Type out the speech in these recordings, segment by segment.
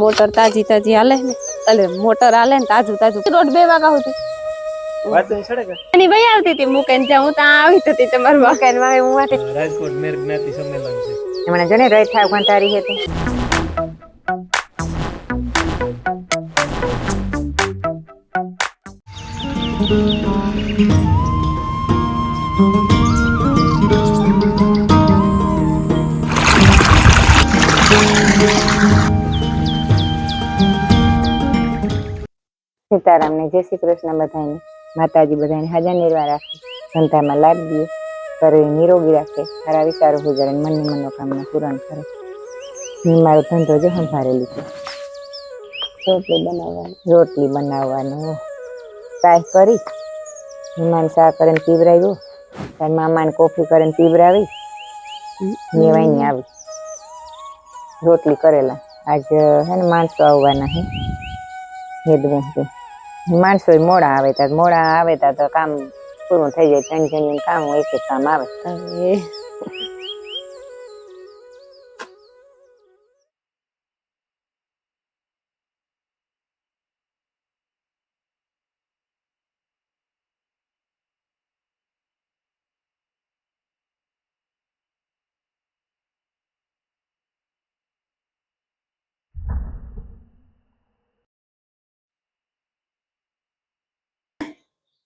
motor તાજી તાજી હાલે ને એટલે મોટર હાલે ને તાજું તાજું રોડ 2 વાગ્યા સુધી વાત તો સડે કે એની ભાઈ આવતી હતી મુકેન જ્યાં હું ત્યાં આવી હતી તમાર મકાન માં હું વાતે રાજકોટ મેર જ્ઞાતિ સંમેલન છે હમણાં જો ને રોજ થાવ કંટારી હતી સીતારામ ને જય શ્રી કૃષ્ણ બધાને માતાજી બધાને હાજર નિર્વાહ રાખે ધંધામાં લાભ દે શરીર નિરોગી રાખે સારા વિચારો ગુજારે મનની મનોકામના પૂરણ કરે હું મારો ધંધો જો સંભાળેલી છે રોટલી બનાવવાનો કાંઈ કરી મહેમાન ચા કરીને પીવરાવ્યું તારી મામાને કોફી કરીને પીવરાવી મેવાઈને આવી રોટલી કરેલા આજ હે ને માણસો આવવાના હે હેદવું છે માણસો મોડા આવે તો કામ પૂરું થઈ જાય ત્રણ કામ એક કામ આવે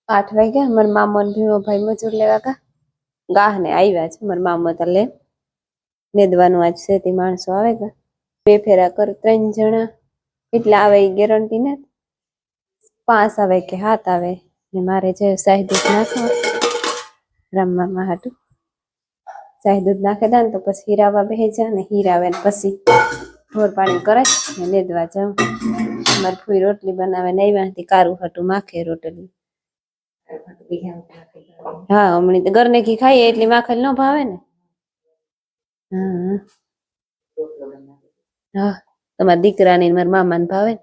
8 વાગ્યા મારા મામા ને ભીમો ભાઈ મજૂર લેવા ગાહ ને આવ્યા છે મારા મામા તો લે નેદવાનું આજ છે તે માણસો આવે ગા 2 ફેરા કર 3 જણા કેટલા આવે એ ગેરંટી ને 5 આવે કે 7 આવે ને મારે જે શાહી દૂધ નાખવા રમવામાં હાટું શાહી દૂધ નાખે દે ને તો પછી હીરાવા બેહી જા ને હીરાવે ને પછી ઢોર પાણી કરે ને નેદવા જાઉં મારી ફૂઈ રોટલી બનાવે ને આવ્યા કારું હાટું માખે રોટલી હા હમણાં તો ઘરને ઘી ખાઈએ એટલી માખલ ન ભાવે ને હા તમારા દીકરાને મારા મામાને ભાવે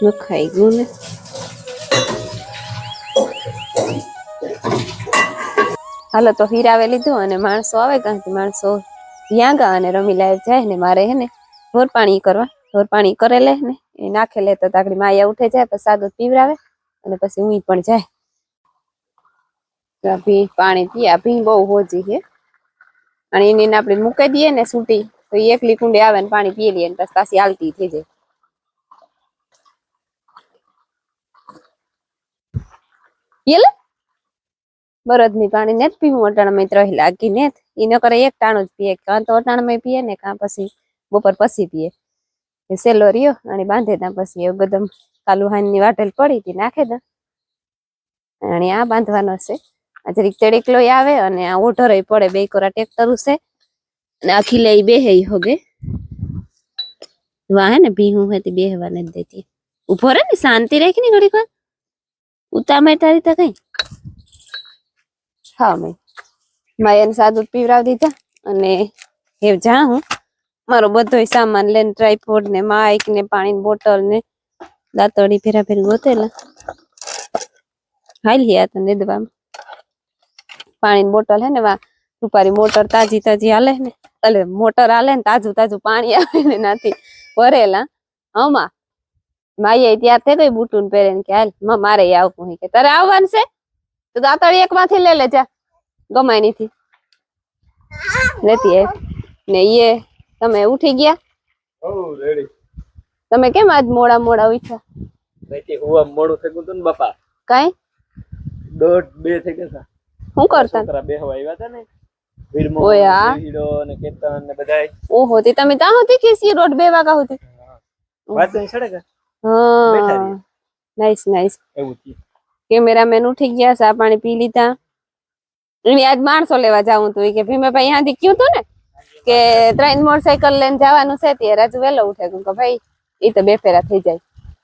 ને ખાઈ ગયું ને હાલો તો હીરાવે લીધું અને માણસો આવે ક્યાંથી માણસો ત્યાં ગા અને રમી લાયક જાય ને મારે હે ને ઢોર પાણી કરે લે ને એ નાખે લે તો તાકડી માયા ઉઠે જાય પછી સાદું પીવરાવે અને પછી ઊંઈ પણ જાય ભી પાણી પીયા ભી બહુ હોજી છે અને એને આપણે મૂકી દઈએ ને સૂટી તો એકલી કુંડે આવે ને પાણી પી લઈએ ને પછી પાછી આલતી થઈ જાય પીલે બરદ ની પાણી ને જ પીવું અટાણામાં 3 લાગી ને ઈ ન કરે એક ટાણું જ પીએ કાં તો અટાણામાં પીએ ને કાં પછી બપોર પછી પીએ સેલો રહ્યો અને બાંધે ત્યાં પછી એવું ગદમ કાલુ હાની વાટેલ પડી હતી નાખે દે અને આ બાંધવાનો છે આ જરીક તેડેકલો આવે અને આ ઓઢર પડે 2 કોરા ટ્રેક્ટર છે અને આખી લઈ બેહે હોગે વાહે ને ભીહું હતી બેહવા નથી દેતી ઉભો રે ને શાંતિ રાખી ને ઘડીક વાર ઉતામે તારી તા કઈ હા મેં માયાને સાદું પીવરાવી દીધા અને હેવ જા હું મારો બધો સામાન લઈને ટ્રાયપોડ ને માઇક ને પાણીની બોટલ ને દાંતડી ફેરા ફેરી ગોતેલા હાલ હિયા તો નેદવામાં પાણીની બોટલ હે ને રૂપારી મોટર તાજી તાજી હાલે ને એટલે મોટર હાલે ને તાજું તાજું પાણી આવે ને નાથી ભરેલા હમા માઈએ ત્યાં થઈ ગઈ બુટુન પહેરે કે હાલ મારે આવવું કે તારે આવવાનું છે તો દાંતડી એક માંથી લે જા ગમાય નીથી લેતી ને એ તમે ઉઠી ગયા ઓ રેડી તમે કેમ આજ મોડા ઉઠ્યા બેટી હુવા મોડું થઈ ગયું ને બાપા કાઈ 1:30 થઈ ગયા શું કરતા છોકરા બેહવા આવ્યા હતા ને વીરમો હીરો ને કેતન ને બધાય ઓહો તે તમે ત્યાં હતી કે સી રોડ 2 વાગ્યા હતી વાત તો સડે કે હા નાઈસ એવું થયું કેમેરામેન ઉઠી ગયા ચા પાણી પી લીધા એની આજ માણસો લેવા જાવું તો કે ભીમે ભાઈ અહીંયાથી કયું તું ને કે 3 મોટરસાઇકલ લઈને જવાનું છે તે રાજુ વેલો ઉઠે કે ભાઈ એ તો 2 ફેરા થઈ જાય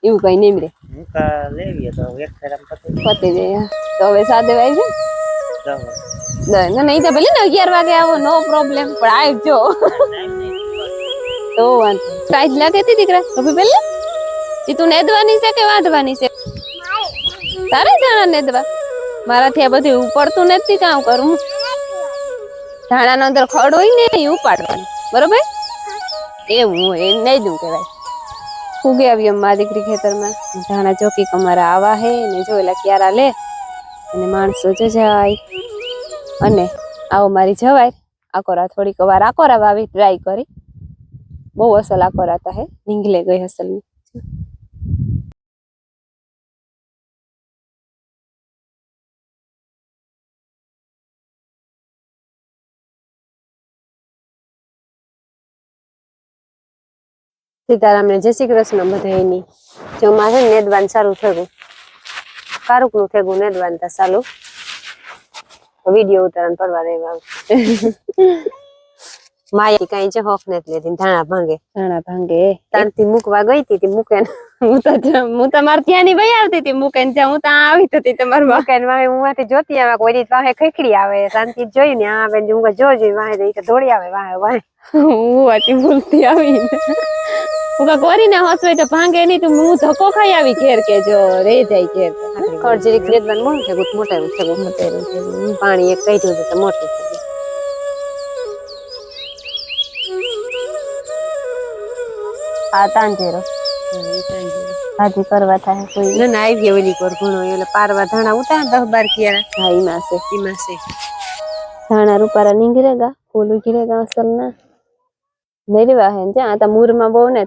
એવું કઈ નીમરે લેવીએ તો એક ફેરા પતી જાય તો હવે સાદે આવી જાય ના નહીં તો ભલે ને 11 વાગે આવો નો પ્રોબ્લેમ પણ આવજો તો વાંધો ટાઈટ લાગે તી દીકરા અભી પેલે ઈ તું નેદવાની છે કે વાઢવાની છે તારે ધાણા નેદવા મારાથી આ બધું ઉપડતું નથી કામ કરું ધાણા નો અંદર ખડ હોય ને એ ઉપાડવાનું બરોબર એવું હોય એ નહીં દઉં કેવાય ઉગે આવી મારી દીકરી ખેતરમાં ધાણા ચોકી અમારા આવા હે ને જોયેલા ક્યારા લે અને માણસો જાય અને આવો મારી જવાય આકોરા થોડીક વાર આકોરા વાવી ટ્રાય કરી બહુ અસલ આકોરા હતા હે નીંગલે ગઈ અસલ ની સીતારામ ને જય શ્રી કૃષ્ણ બધાયની જો મારે નેદવાન ચાલુ થયું કારુક નું થયું નેદવાન તા ચાલુ વિડીયો ઉતારણ પડવા દેવા માયા કઈ છે હોફ નેત લેતી ધાણા ભાંગે તાનથી મૂકવા ગઈ હતી મૂકે હું તો મારે ત્યાં ની ભાઈ આવતી હતી મૂકે જ્યાં હું ત્યાં આવી હતી તમારું મૂકે હું માંથી જોતી આવે કોઈ રીત વાહે ખીખડી આવે શાંતિ જોઈ ને આવે હું જોઈ વાહે દોડી આવે વાહે વાહે હું આથી ભૂલતી આવી હું કોરીને હસવે તો ભાંગે નહીં તો હું ધક્કો ખાઈ આવી ઘેર કે જો રે જાય ઘેર ખડજરી ગ્રેડવાન મોં છે મોટેરું પાણી એક કાઢ્યું તો મોટું આ તાંજેરો હાજી કરવા થાય કોઈ ના આવી ગયો ઓલી કોર ઘણો એટલે પારવા ધાણા ઉતા 10-12 કિયા હા ઈમાં છે ધાણા રૂપારા નીંગરેગા ફૂલ ઉગરેગા અસલ ના મેરીવા હે જ્યાં આ મૂરમાં બહુ ને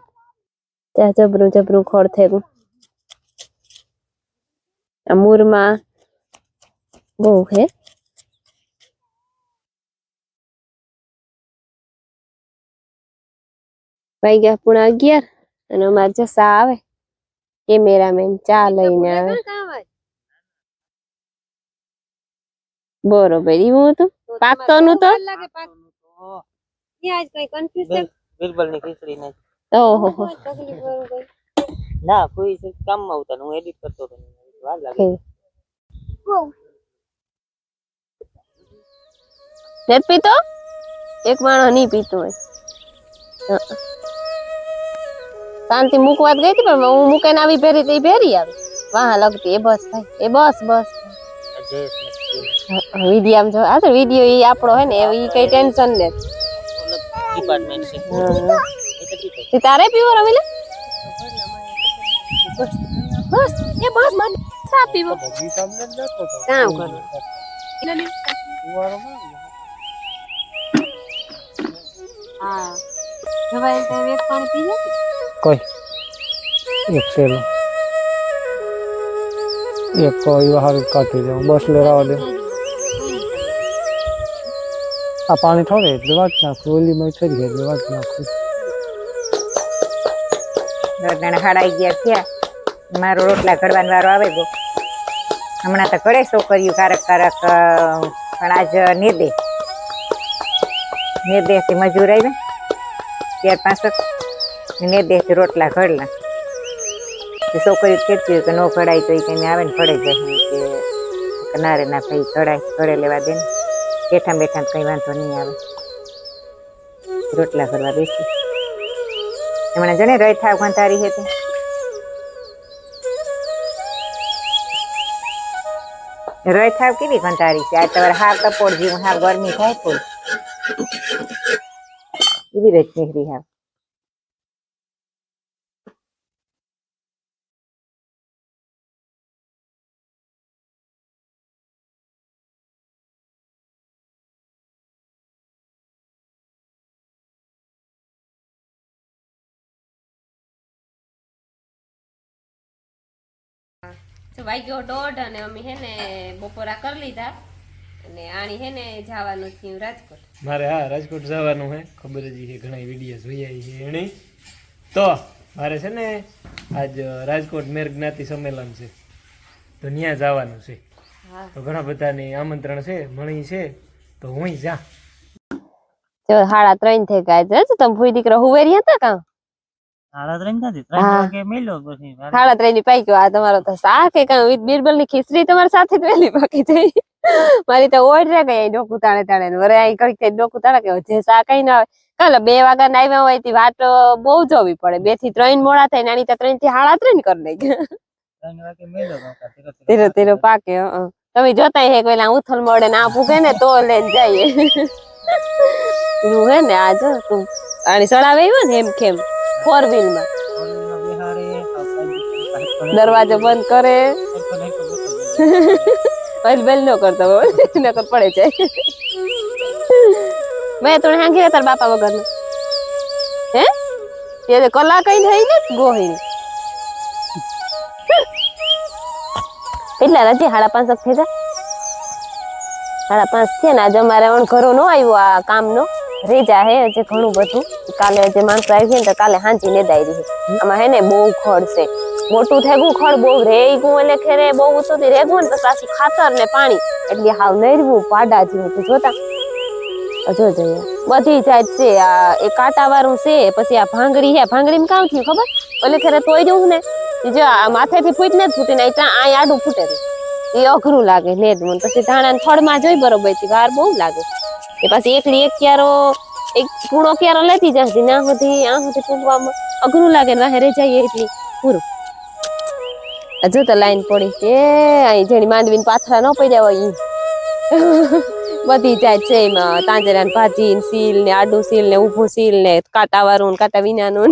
ત્યાં જબરું ખોડ થયું આ મૂરમાં બહુ હે ભાઈ ગયા પૂણા 11 અને અમારે જસા આવે કેમેરામેન ચા લઈને આવે બરોબર એવું હતું પાકતો નું તો બિરબલ ની ખીચડી ને ઓહો ના કોઈ કામ માં આવતા હું એડિટ કરતો હતો વાર લાગે નથી પીતો એક માણસ નહીં પીતો હોય શાંતિ મૂકવા ગઈ હતી પણ હું મૂકીને આવી ભેરી તો ભેરી આવી વાહ લગતી એ બસ ભાઈ એ બસ વિડીયો આમ જો આ તો વિડીયો ઈ આપણો હે ને એ કઈ ટેન્શન ને ડિપાર્ટમેન્ટ છે તારે પીવો રમીલે બસ એ બસ મને સા પીવો કામ કરો હા જવાય તો એક પાણી પી લે કોઈ એક સેલો એક કોઈ હારું કાઢી દઉં બસ લેવા દે આ પાણી થોડે એટલે વાત નાખું ઓલીમાં થઈ ગઈ એટલે વાત નાખું દોડના હાડાઈ ગયા થયા મારો રોટલા ઘડવાનો વારો આવે ગયો હમણાં તો ઘરે છોકરીઓ કારક પણ આજ નિર્દેશથી મજૂર આવી 4-5 નિર્દેશથી રોટલા ઘડલા છોકરીઓ કહેતી હોય કે નો ઘડાય તો એ કઈ આવે ને ઘડે જાય કે ના રે ના ભાઈ ઘડે લેવા દે ને બેઠા બેઠા કઈ વાંધો નહીં આવે રોટલા કરવા બેસી હમણાં જને રહી થાવ કંટારી હતી રહી થાવ કેવી કંટારી છે આ તમારે હાવ કપોડ જેવું હાવ ગરમી થાય થોડી એવી રીત નીકળી હાવ વાગ્યો 1:30 અને અમે હે ને બપોરા કરી લીધા અને આણી હે ને જવાનું થયું રાજકોટ મારે હા રાજકોટ જવાનું હે ખબર જ છે ઘણા વિડીયો જોયા છે એને તો મારે છે ને આજ રાજકોટ મેર જ્ઞાતિ સંમેલન છે તો ત્યાં જવાનું છે તો ઘણા બધાની આમંત્રણ છે મળી છે તો હું જા જો 3:30 થઈ ગયા છે તમે ભૂઈ દીકરો હુવેરી હતા કા 3:30 નથી 3 વાગે મેલ્યો પછી 3:30 ની પાક્યો આ તમારો તો શાક કે કઈ બિરબલ ની ખીચડી તમારી સાથે જ વેલી પાકી થઈ મારી તો ઓડ રે ગઈ ડોકું તાણે વરે આઈ કરી ડોકું તાણે કે જે શાક કઈ ના કાલે 2 વાગ્યા ના આવ્યા હોય તી વાટ બહુ જોવી પડે 2 થી 3 મોડા થાય નાની તો 3 થી 3:30 કરી દે ધીરે ધીરે પાકે તમે જોતા હે પેલા ઉથલ મળે ને આ પૂગે ને તો લઈને જઈએ તું હે ને આ જો તું આની ચડાવે આવ્યો ને એમ કેમ 4 વ્હીલ માં દરવાજો બંધ કરે બેલ બેલ નો કરતો નકર પડે જાય મેં તો હાંગી તાર બાપા વગર નું હે તે કલા કઈ થઈ ને ગોહી કેટલા રાજી 5:30 થઈ જાય 5:30 થયા ને આજે અમારે ઘરો નો આવ્યો આ કામ નો રેજા હે જે ઘણું બધું કાલે જે માણસો આવી ને તો કાલે હાંજી ને દાઈ રહી આમાં હે ને બહુ ખડ છે મોટું થઈ ગયું ખડ બહુ રેઈ ગયું એટલે ખેરે બહુ ઊંચું રેગું ને તો પાછું ખાતર ને પાણી એટલે હાવ નરવું પાડા જેવું જોતા જો જોઈએ બધી જાત છે આ એ કાંટા વાળું છે પછી આ ભાંગડી હે ભાંગડી માં કામ થયું ખબર એટલે ખેરે તોય જવું ને જો આ માથેથી ફૂટ ને ફૂટી ને આ આડું ફૂટે એ અઘરું લાગે નેદવું પછી ધાણા ને ફળમાં જોઈ બરોબર થી વાર બહુ લાગે એ પછી એકલી એક ક્યારો એક પૂણો ક્યારો લેતી જતી ના સુધી આ સુધી પૂગવામાં અઘરું લાગે ને વાહે જાય એટલી પૂરું જો તો લાઈન પડી કે અહીં જેની માંડવીને પાથરા ન પડ્યા હોય ઈ બધી જાત છે એમાં તાંજરાની ભાજી સીલ ને આડું સીલ ને ઊભું સીલ ને કાંટા વાળું કાંટા વિનાનું